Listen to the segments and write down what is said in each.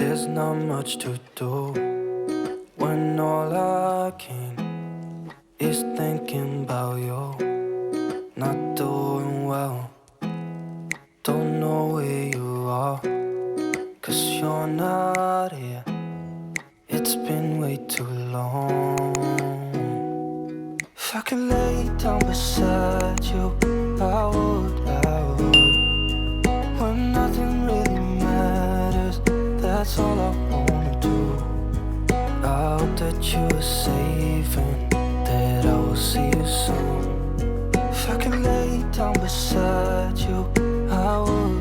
There's not much to do when all I can is thinking about you. Not doing well, don't know where you are, 'cause you're not here. It's been way too long. If I could lay down beside you, I would. When nothing really matters, that's all I wanna do. I hope that you are safe and that I will see you soon. If I could lay down beside you, I would.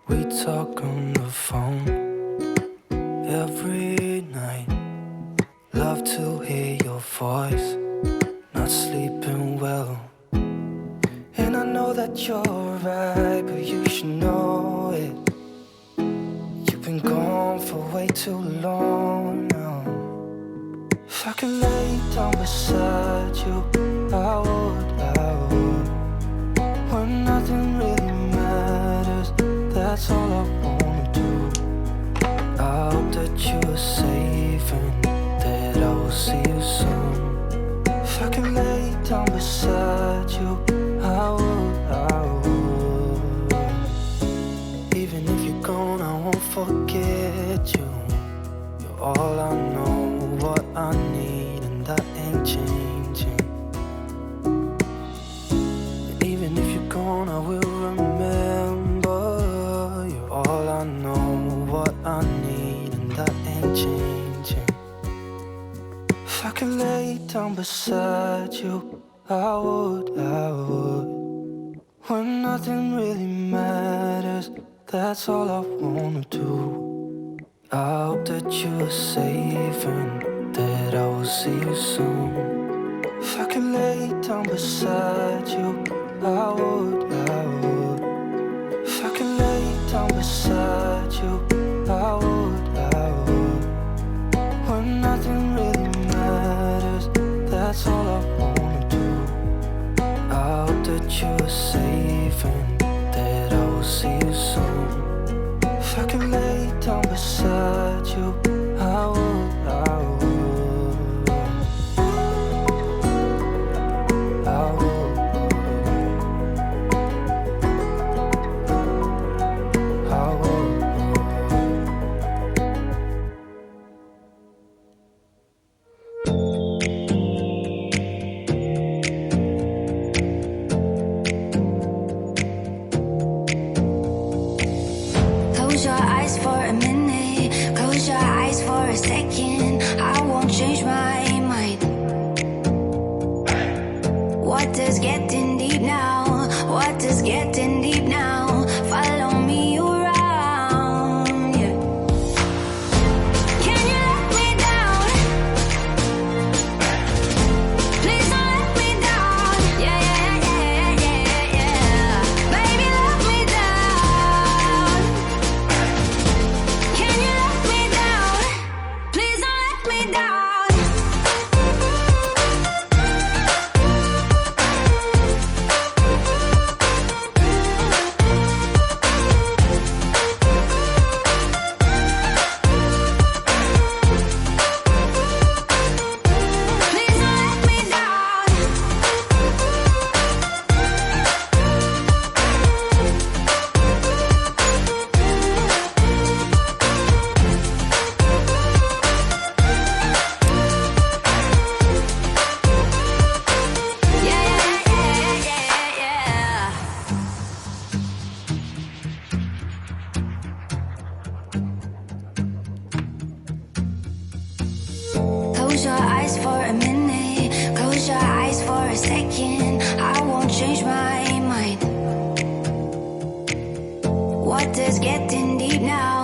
We talk on the phone every night. Love to hear your voice. Not sleeping well, and I know that you're right, but you should know it. You've been gone for way too long now. If I could lay down beside you, I would. When nothing really matters, that's all I wanna do. I hope that you are safe and that I will see you soon. If I can lay down beside you, I would. Even if you're gone, I won't forget you. You're all I know, what I need, and that ain't changing. And even if you're gone, I will remember. You're all I know, what I need, and that ain't changing. If I could lay down beside you, I would. When nothing really matters, that's all I wanna do. I hope that you are safe and that I will see you soon. If I could lay down beside you, I would. If I could lay down beside you, I would. When nothing really matters, that's all I wanna do. I hope that you are safe and that I will see you soon. If I could lay down beside you, I would. Close your eyes for a minute, close your eyes for a second. I won't change my mind. Water's getting deep now, water's getting deep now. Follow me around, yeah. Can you let me down? Please don't let me down. Yeah. Baby, let me down. Can you let me down? Please don't let me down. Please don't let me down. Yeah. Close your eyes for a minute, close your eyes for a second. I won't change my mind. Water's getting deep now,